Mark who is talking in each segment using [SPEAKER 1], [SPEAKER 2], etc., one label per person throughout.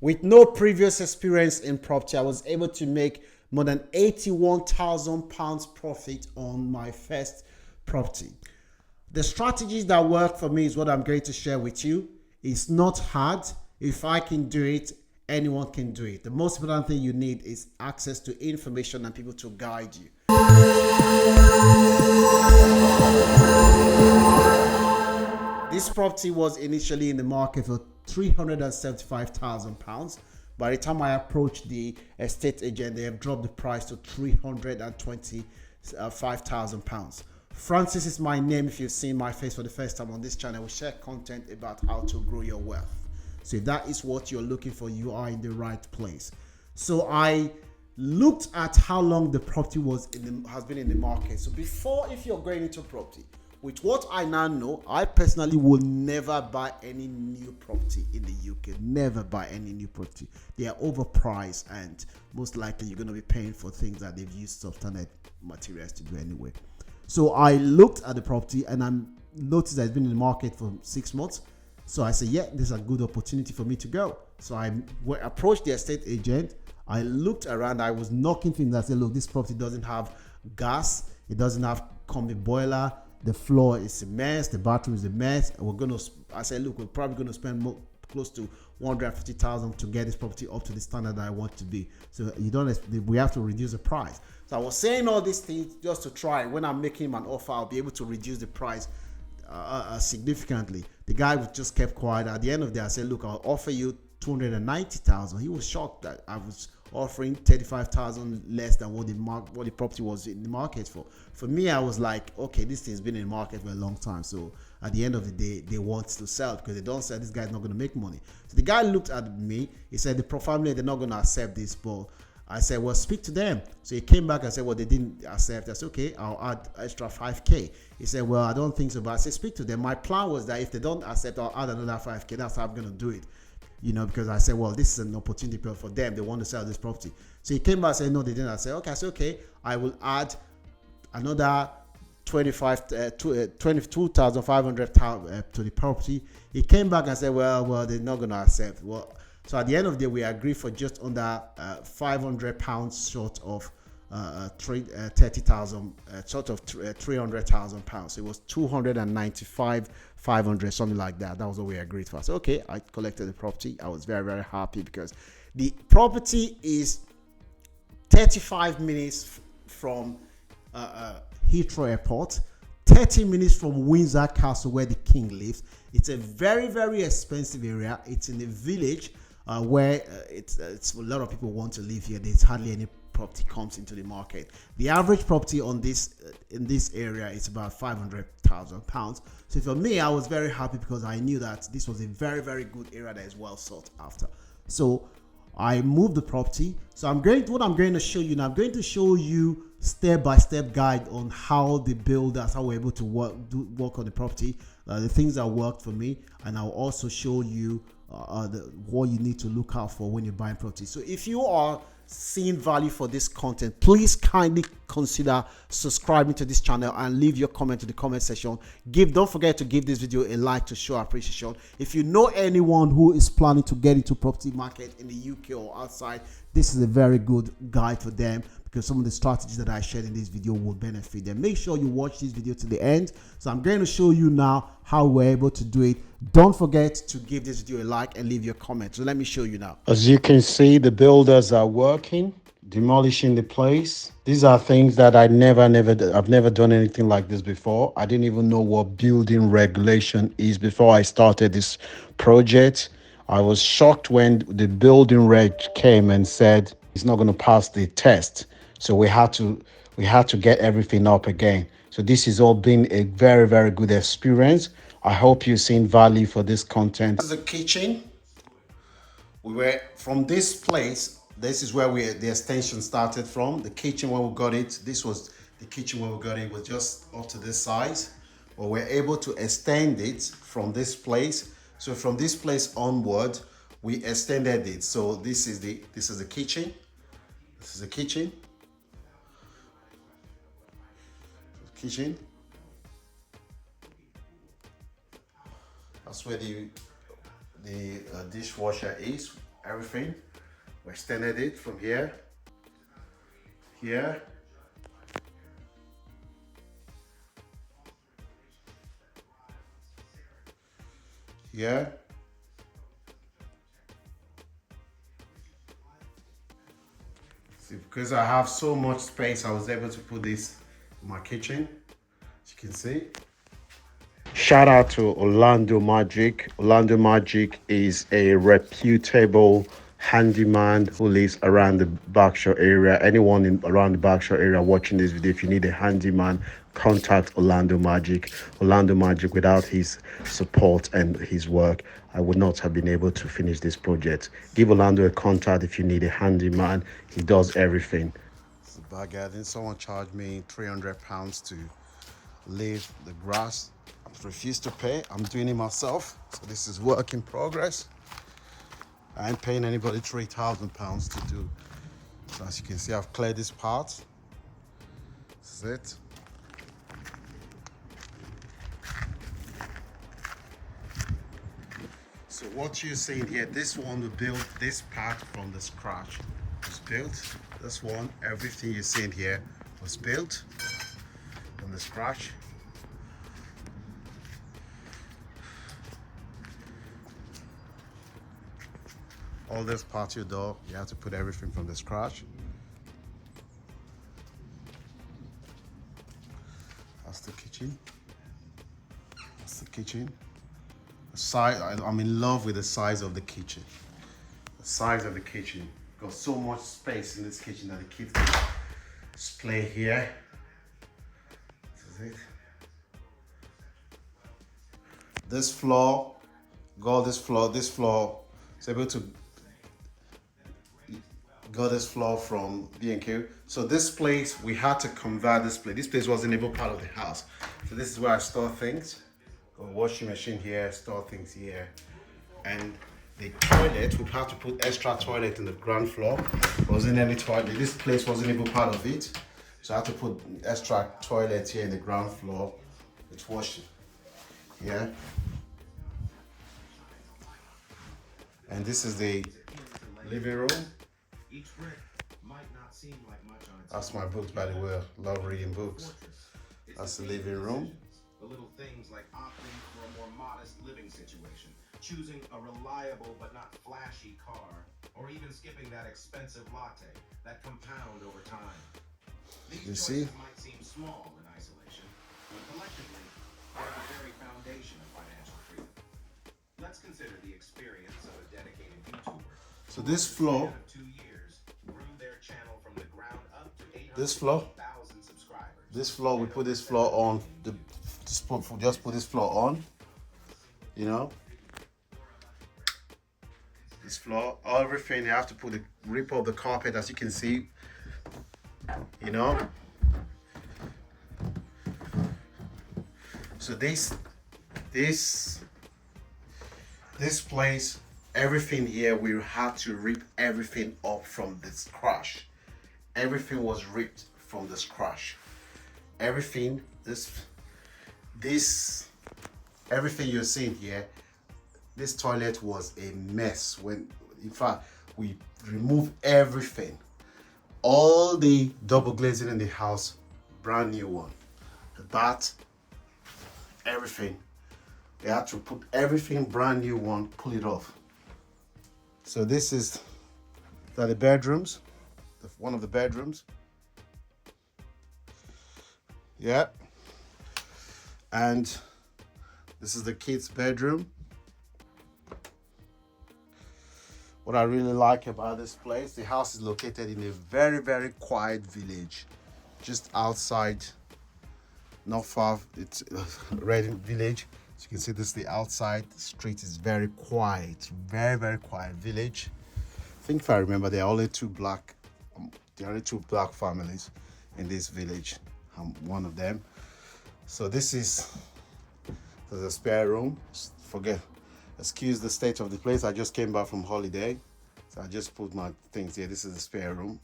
[SPEAKER 1] With no previous experience in property, I was able to make more than £81,000 profit on my first property. The strategies that work for me is what I'm going to share with you. It's not hard. If I can do it, anyone can do it. The most important thing you need is access to information and people to guide you. This property was initially in the market for £375,000. By the time I approached the estate agent, they have dropped the price to £325,000. Francis is my name. If you've seen my face for the first time on this channel, we share content about how to grow your wealth. So if that is what you're looking for, you are in the right place. So I looked at how long the property has been in the market. So before, if you're going into property, with what I now know, I personally will never buy any new property in the UK. Never buy any new property. They are overpriced, and most likely you're going to be paying for things that they've used substandard materials to do anyway. So I looked at the property and I noticed that it's been in the market for 6 months. So I said, yeah, this is a good opportunity for me to go. So I approached the estate agent. I looked around. I was knocking things. I said, look, this property doesn't have gas. It doesn't have combi boiler. The floor is a mess. The bathroom is a mess. I said, look, we're probably going to spend close to 150,000 to get this property up to the standard that I want to be. So we have to reduce the price. So I was saying all these things just to try. When I'm making him an offer, I'll be able to reduce the price significantly. The guy just kept quiet. At the end of the day, I said, look, I'll offer you 290,000. He was shocked that I was offering 35,000 less than what the property was in the market for. For me, I was like, okay, this thing's been in the market for a long time. So at the end of the day, they want to sell, because they don't sell, this guy's not going to make money. So the guy looked at me. He said, the family, they're not going to accept this. But I said, well, speak to them. So he came back and said, well, they didn't accept. I said, okay, I'll add extra 5K. He said, well, I don't think so. But I said, speak to them. My plan was that if they don't accept, I'll add another 5K. That's how I'm going to do it. Because I said, well, this is an opportunity for them. They want to sell this property. So he came back and said, no, they didn't. I said, okay. I said, okay, I will add another 22,500 to the property. He came back and said, well, they're not going to accept. Well, so at the end of the day, we agreed for just under £500 short of 30,000, short of £300,000. So it was 295,500, something like that. That was what we agreed for. So okay, I collected the property. I was very, very happy because the property is 35 minutes from Heathrow Airport, 30 minutes from Windsor Castle, where the king lives. It's a very, very expensive area. It's in a village where it's a lot of people want to live here. There's hardly any property comes into the market. The average property on this in this area is about £500,000. So for me, I was very happy because I knew that this was a very, very good area that is well sought after. So I moved the property. So what I'm going to show you now, I'm going to show you step-by-step guide on how the builders, how we're able to work on the property, the things that worked for me, and I'll also show you what you need to look out for when you're buying property. So if you are seeing value for this content, please kindly consider subscribing to this channel and leave your comment in the comment section. Don't forget to give this video a like to show appreciation. If you know anyone who is planning to get into property market in the UK or outside, this is a very good guide for them, because some of the strategies that I shared in this video will benefit them. Make sure you watch this video to the end. So I'm going to show you now how we're able to do it. Don't forget to give this video a like and leave your comment. So let me show you now. As you can see, the builders are working, demolishing the place. These are things that I've never done anything like this before. I didn't even know what building regulation is before I started this project. I was shocked when the building reg came and said it's not going to pass the test. So we had to get everything up again. So this has all been a very, very good experience. I hope you've seen value for this content. This is the kitchen. We were from this place. This is where the extension started from. The kitchen where we got it. This was the kitchen where we got it. Was just up to this size. But we're able to extend it from this place. So from this place onward, we extended it. So this is the kitchen. This is the kitchen. Kitchen. That's where the dishwasher is. everything. We extended it from here, here, here. See, because I have so much space, I was able to put this in my kitchen, as you can see. Shout out to Orlando Magic. Orlando Magic is a reputable handyman who lives around the Berkshire area. Anyone around the Berkshire area watching this video, if you need a handyman, contact Orlando Magic. Orlando Magic, without his support and his work, I would not have been able to finish this project. Give Orlando a contact if you need a handyman. He does everything. It's a bad garden. Someone charged me £300 to leave the grass. I refused to pay. I'm doing it myself. So this is work in progress. I ain't paying anybody £3,000 to do. So as you can see, I've cleared this part. This is it. So what you're seeing here, this one we built this part from the scratch. It was built. This one, everything you're seeing here was built from the scratch. All this patio door, you have to put everything from the scratch. That's the kitchen. That's the kitchen. The size, I'm in love with the size of the kitchen. The size of the kitchen. Got so much space in this kitchen that the kids can just play here. This is it. This floor, got this floor is able to got this floor from B&Q. So this place, we had to convert this place. This place wasn't even part of the house. So this is where I store things. Got a washing machine here, store things here. And the toilet, we had to put extra toilet in the ground floor. Wasn't any toilet. This place wasn't even part of it. So I had to put extra toilet here in the ground floor with washing. Yeah. And this is the living room. Each brick might not seem like much on its That's my books, by the way. Love reading books. That's the living room. The little things like opting for a more modest living situation, choosing a reliable but not flashy car, or even skipping that expensive latte that compound over time. These choices might seem small in isolation, but collectively, they're the very foundation of financial freedom. Let's consider the experience of a dedicated YouTuber. So this floor. This floor, we put this floor on. Just put this floor on. You know, this floor, everything. You have to rip up the carpet, as you can see. You know. So this place, everything here, we had to rip everything up from the scratch. Everything was ripped from the scratch. Everything, everything you're seeing here, this toilet was a mess. In fact, we removed everything. All the double glazing in the house, brand new one. The bath, everything. They had to put everything brand new one, pull it off. So these are the bedrooms. One of the bedrooms. Yeah. And this is the kids' bedroom. What I really like about this place, the house is located in a very, very quiet village, just outside, not far, it's Reading village. As you can see, this is the outside. The street is very quiet, very, very quiet village. I think if I remember, there are only two black families in this village. I'm one of them. So there's a spare room. Excuse the state of the place. I just came back from holiday, so I just put my things here. This is the spare room.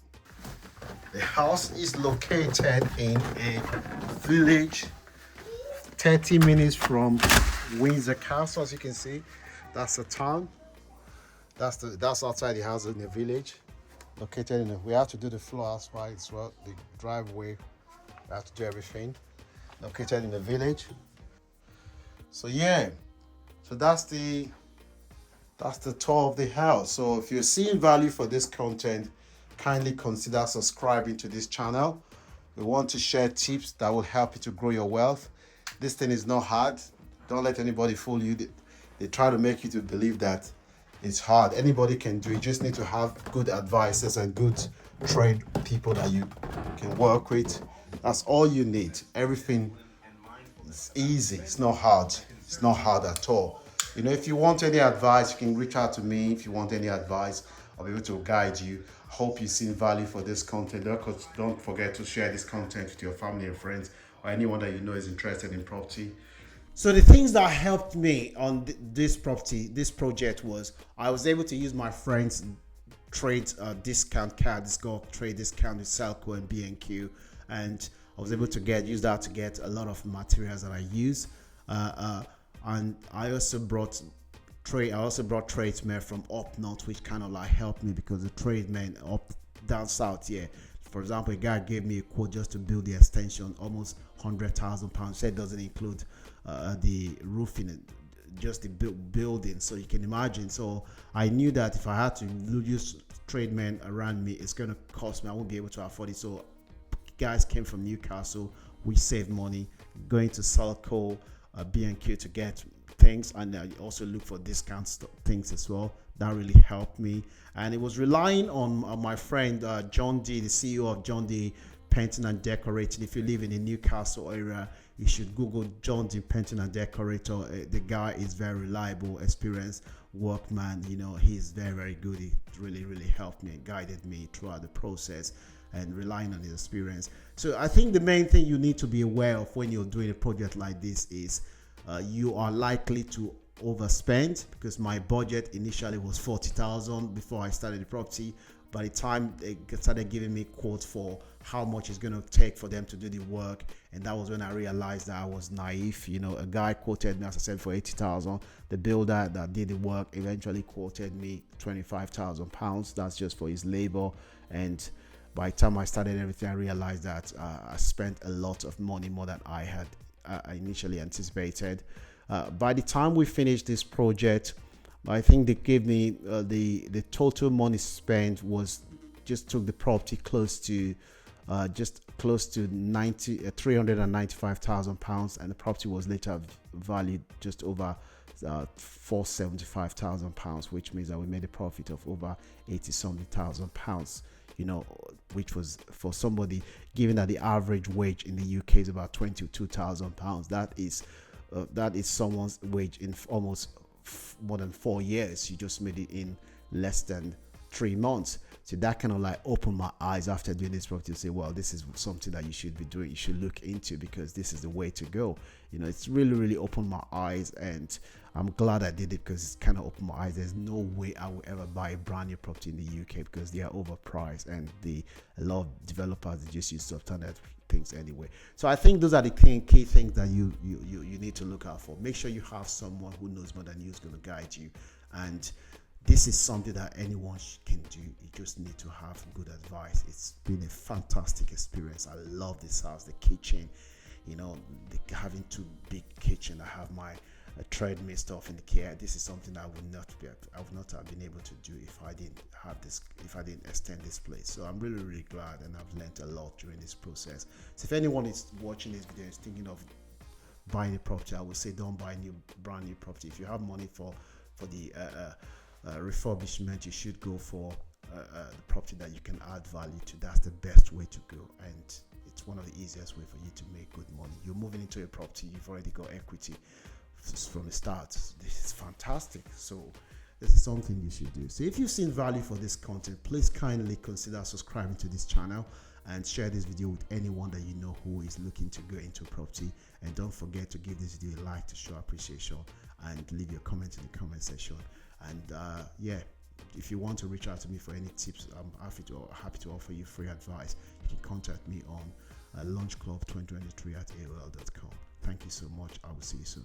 [SPEAKER 1] The house is located in a village 30 minutes from Windsor Castle. As you can see, that's the town. That's outside the house in the village, located in. We have to do the floor asphalt as well, the driveway. We have to do everything. Located in the village. So yeah, so that's the tour of the house. So if you're seeing value for this content, kindly consider subscribing to this channel. We want to share tips that will help you to grow your wealth. This thing is not hard. Don't let anybody fool you. They try to make you to believe that it's hard. Anybody can do it. You just need to have good advisors and good trade people that you can work with. That's all you need. Everything is easy. It's not hard. It's not hard at all. If you want any advice, you can reach out to me. If you want any advice, I'll be able to guide you. Hope you've seen value for this content. Don't forget to share this content with your family and friends or anyone that you know is interested in property. So the things that helped me on this project was I was able to use my friend's trade discount card, this Gulf trade discount with Selco and B&Q, and I was able to use that to get a lot of materials that I use. And I also brought tradesmen from up north, which kind of like helped me because the tradesmen up down south here. For example, a guy gave me a quote just to build the extension, almost £100,000. Said doesn't include the roofing, just the building. So you can imagine. So I knew that if I had to use tradesmen around me, it's going to cost me. I won't be able to afford it. So guys came from Newcastle. We saved money going to Selco, B&Q to get things, and I also look for discount things as well. That really helped me, and it was relying on my friend John D, the CEO of John D Painting and Decorating. If you live in the Newcastle area, you should Google John D Painting and Decorator. The guy is very reliable, experienced workman. He's very, very good. He really, really helped me and guided me throughout the process, and relying on his experience. So I think the main thing you need to be aware of when you're doing a project like this is you are likely to overspend, because my budget initially was 40,000 before I started the property. By the time they started giving me quotes for how much it's going to take for them to do the work, and that was when I realized that I was naive. A guy quoted me, as I said, for 80,000. The builder that did the work eventually quoted me £25,000. That's just for his labor. And by the time I started everything, I realized that I spent a lot of money, more than I had initially anticipated. By the time we finished this project, I think they gave me the total money spent was just took the property close to £395,000, and the property was later valued just over £475,000, which means that we made a profit of over 80-something thousand pounds. Which was, for somebody, given that the average wage in the UK is about £22,000, that is someone's wage in almost more than 4 years. You just made it in less than 3 months. So that kind of like opened my eyes after doing this property to say, well, this is something that you should be doing. You should look into, because this is the way to go. It's really, really opened my eyes, and I'm glad I did it, because it's kind of opened my eyes. There's no way I will ever buy a brand new property in the UK, because they are overpriced, and a lot of developers, they just use substandard things anyway. So I think those are the key things that you need to look out for. Make sure you have someone who knows more than you is going to guide you, and this is something that anyone can do. You just need to have good advice. It's been a fantastic experience. I love this house, the kitchen, having 2 big kitchen. I have my treadmill stuff in the care. This is something I would not have been able to do if I didn't extend this place. So I'm really, really glad, and I've learned a lot during this process. So if anyone is watching this video and is thinking of buying a property, I would say don't buy brand new property. If you have money for the refurbishment, you should go for the property that you can add value to. That's the best way to go, and it's one of the easiest way for you to make good money. You're moving into a property, you've already got equity from the start. This is fantastic. So this is something you should do. So if you've seen value for this content, please kindly consider subscribing to this channel and share this video with anyone that you know who is looking to go into property. And don't forget to give this video a like to show appreciation, and leave your comment in the comment section. And if you want to reach out to me for any tips, I'm happy to offer you free advice. You can contact me on launchclub2023@aol.com. Thank you so much. I will see you soon.